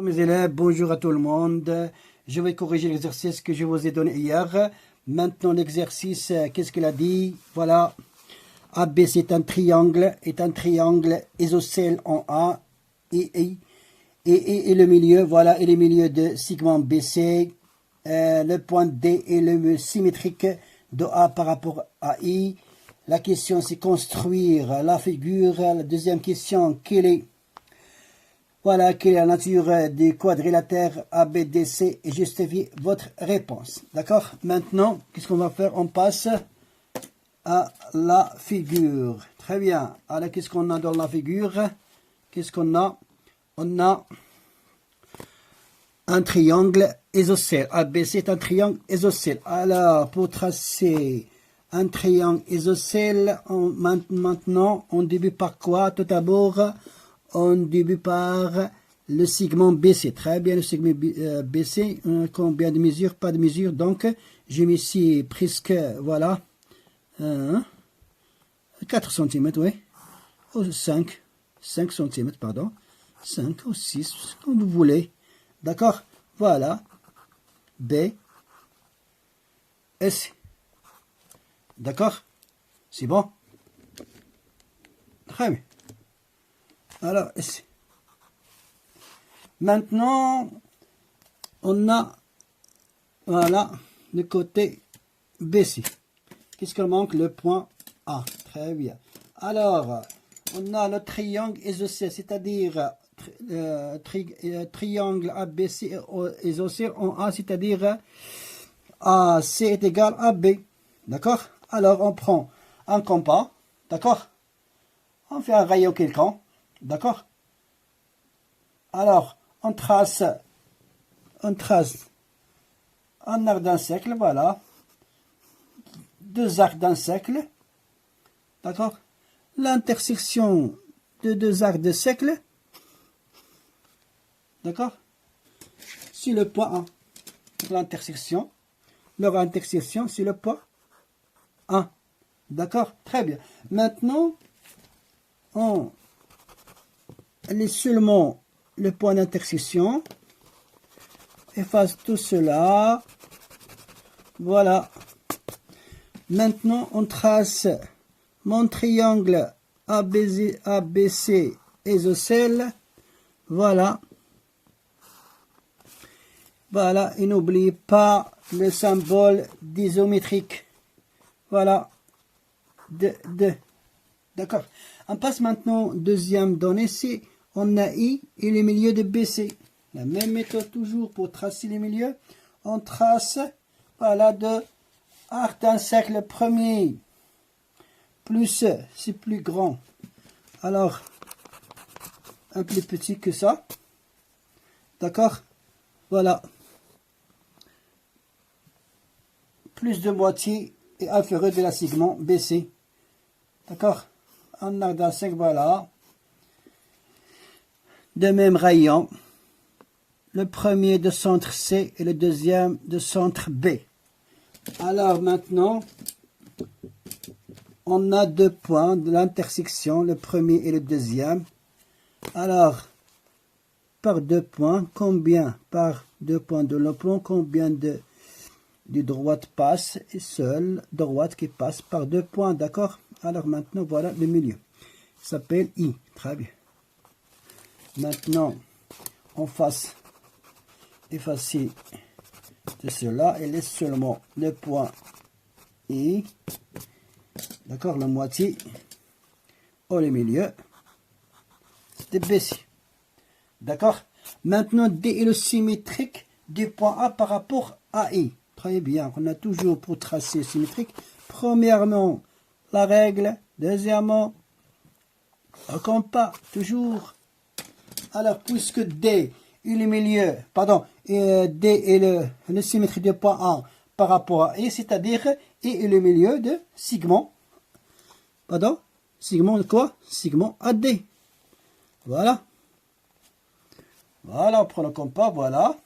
Bonjour mes élèves, bonjour à tout le monde. Je vais corriger l'exercice que je vous ai donné hier. Maintenant l'exercice, qu'est-ce qu'il a dit? Voilà, ABC est un triangle isocèle en A et le milieu, voilà, et le milieu de segment BC. Le point D est le symétrique de A par rapport à I. La question c'est construire la figure. La deuxième question, quelle est la nature du quadrilatère ABDC et justifiez votre réponse. D'accord? Maintenant, qu'est-ce qu'on va faire? On passe à la figure. Très bien. Alors, qu'est-ce qu'on a dans la figure? Qu'est-ce qu'on a? On a un triangle isocèle. ABC est un triangle isocèle. Alors, pour tracer un triangle isocèle, maintenant, on débute par quoi? Tout d'abord, on débute par le segment BC. Très bien, le segment BC. Combien de mesures? Pas de mesure. Donc, j'ai mis ici presque, voilà, 4 cm, oui. Ou 5 cm, pardon. 5 ou 6, comme vous voulez. D'accord? Voilà. B. S. D'accord? C'est bon? Très bien. Alors, ici. Maintenant, on a, voilà, le côté BC. Qu'est-ce qu'il manque? Le point A. Très bien. Alors, on a le triangle isocèle, c'est-à-dire triangle ABC isocèle en A, c'est-à-dire AC est égal à B. D'accord? Alors, on prend un compas. D'accord? On fait un rayon quelconque. D'accord? Alors, on trace un arc d'un cercle, voilà. 2 arcs d'un cercle. D'accord? L'intersection de 2 arcs de cercle. D'accord? C'est le point A. L'intersection. Leur intersection, c'est le point A. D'accord? Très bien. Maintenant, on laisse seulement le point d'intersection. Efface tout cela. Voilà. Maintenant, on trace mon triangle ABC isocèle. Voilà. Voilà. Et n'oubliez pas le symbole d'isométrique. Voilà. D'accord. On passe maintenant deuxième donnée, c'est on a I et le milieu de BC. La même méthode toujours pour tracer les milieux. On trace, voilà, de arc d'un cercle premier. Plus c'est plus grand. Alors, un plus petit que ça. D'accord? Voilà. Plus de moitié et inférieur de la segment BC. D'accord? Un arc d'un cercle, voilà. De même rayon. Le premier de centre C et le deuxième de centre B. Alors maintenant, on a 2 points de l'intersection, le premier et le deuxième. Alors, par 2 points, combien par 2 points de le plan, combien de droite passe et seule droite qui passe par 2 points, d'accord? Alors maintenant, voilà le milieu. Il s'appelle I. Très bien. Maintenant, on fasse effacer de cela et laisse seulement le point I. D'accord, la moitié au milieu de BC. D'accord? Maintenant, D est le symétrique du point A par rapport à I. Très bien, on a toujours pour tracer symétrique. Premièrement, la règle. Deuxièmement, le compas, toujours. Alors, puisque D est le milieu, pardon, D est le symétrique du point A par rapport à I, c'est-à-dire I est le milieu de segment. Pardon? Segment de quoi? Segment AD. Voilà. Voilà, on prend le compas, voilà.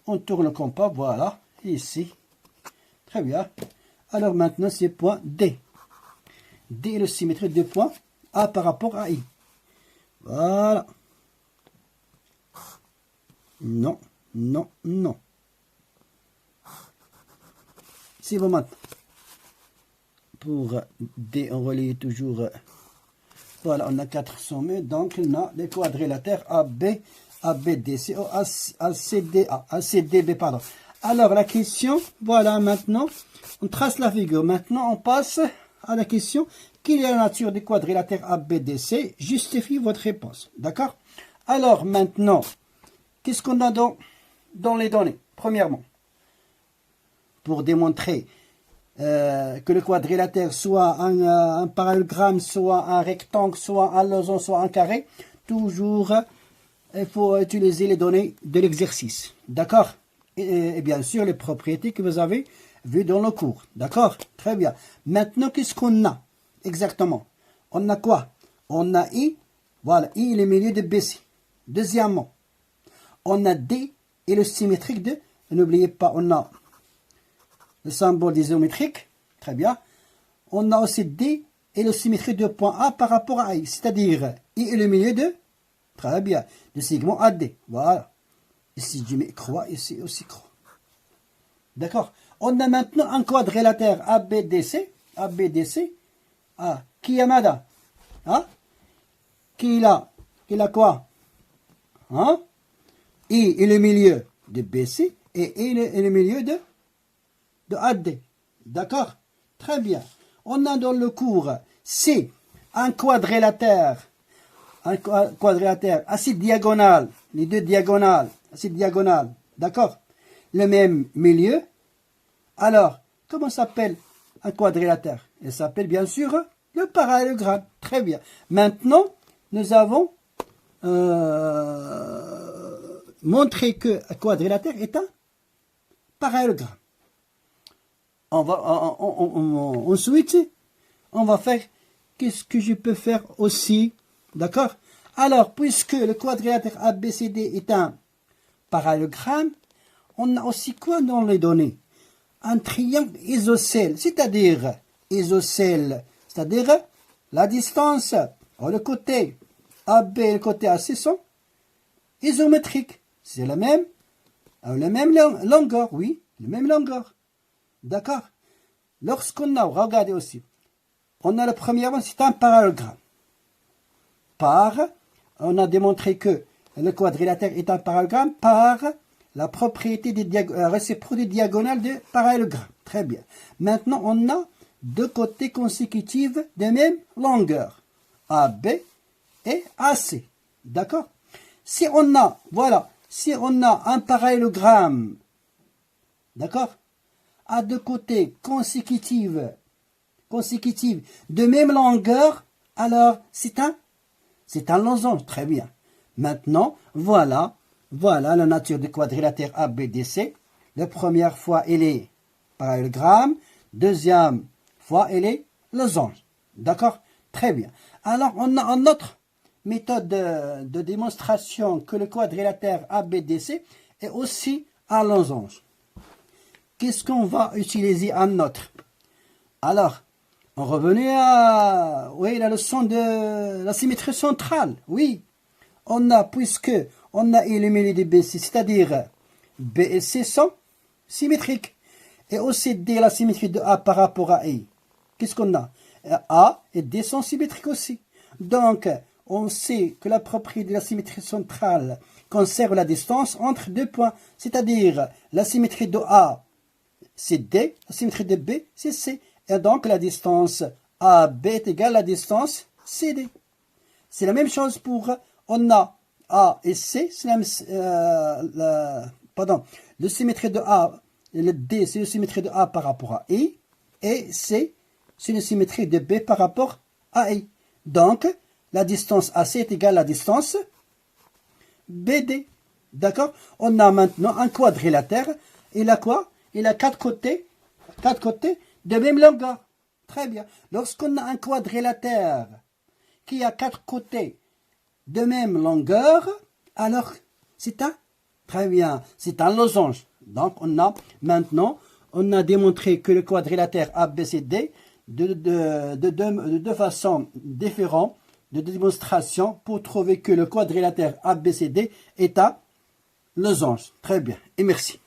On tourne le compas, voilà. Ici. Très bien. Alors maintenant, c'est point D. D est le symétrique du point A par rapport à I. Voilà. Non, non, non. C'est bon maintenant. Pour D, on relie toujours. Voilà, on a 4 sommets. Donc, on a les quadrilatères AB, ABDCO, ACDA, ACDB, pardon. Alors, la question, voilà, maintenant, on trace la figure. Maintenant, on passe à la question. Quelle est la nature des quadrilatères ABDC? Justifie votre réponse. D'accord? Alors, maintenant, qu'est-ce qu'on a dans les données? Premièrement, pour démontrer que le quadrilatère soit un parallélogramme, soit un rectangle, soit un losange, soit un carré, toujours il faut utiliser les données de l'exercice. D'accord? Et bien sûr les propriétés que vous avez vues dans le cours. D'accord? Très bien. Maintenant, qu'est-ce qu'on a exactement? On a quoi? On a I. Voilà, I est le milieu de BC. Deuxièmement, on a D et le symétrique de. N'oubliez pas, on a le symbole isométrique, très bien. On a aussi D et le symétrique de point A par rapport à I, c'est-à-dire I est le milieu de, très bien, de segment AD. Voilà. Ici, je mets croix, ici aussi croix. D'accord? On a maintenant un quadrilatère ABDC, qui est Mada? Hein? Qui a quoi? Hein? I est le milieu de BC et I est le milieu de AD. D'accord? Très bien. On a dans le cours C un quadrilatère assez diagonal, les deux diagonales, assez diagonales. D'accord? Le même milieu. Alors, comment s'appelle un quadrilatère? Il s'appelle bien sûr le parallélogramme. Très bien. Maintenant, nous avons montré que un quadrilatère est un parallélogramme. Ensuite, on va faire qu'est-ce que je peux faire aussi. D'accord? Alors, puisque le quadrilatère ABCD est un parallélogramme, on a aussi quoi dans les données? Un triangle isocèle, c'est-à-dire la distance, le côté AB et le côté AC sont isométriques. C'est la même longueur, oui, la même longueur. D'accord? Lorsqu'on a, regardez aussi, on a le premier, c'est un parallélogramme. On a démontré que le quadrilatère est un parallélogramme par la propriété réciproque des diagonales de parallélogramme. Très bien. Maintenant, on a deux côtés consécutifs de même longueur, AB et AC. D'accord? Si on a un parallélogramme, d'accord, à deux côtés consécutifs de même longueur, alors c'est un losange. Très bien. Maintenant, voilà la nature du quadrilatère ABDC. La première fois, elle est parallélogramme. Deuxième fois, elle est losange. D'accord? Très bien. Alors, on a une autre méthode de démonstration que le quadrilatère ABDC est aussi un losange. Qu'est-ce qu'on va utiliser en autre? Alors, on revenait à la leçon de la symétrie centrale. Oui, puisque on a éliminé des BC, c'est-à-dire B et C sont symétriques. Et aussi D, la symétrie de A par rapport à I. Qu'est-ce qu'on a? A et D sont symétriques aussi. Donc, on sait que la propriété de la symétrie centrale conserve la distance entre deux points. C'est-à-dire, la symétrie de A, c'est D, la symétrie de B, c'est C. Et donc, la distance AB est égale à la distance CD. C'est la même chose pour, on a A et C, c'est le symétrie de A, le D, c'est le symétrie de A par rapport à I, et C, c'est une symétrie de B par rapport à I. Donc, la distance AC est égale à la distance BD. D'accord? On a maintenant un quadrilatère. Il a quoi? Il a quatre côtés de même longueur. Très bien. Lorsqu'on a un quadrilatère qui a quatre côtés de même longueur, alors c'est un, très bien, c'est un losange. Donc on a démontré que le quadrilatère ABCD de deux façons différentes de démonstration pour trouver que le quadrilatère ABCD est un losange. Très bien. Et merci.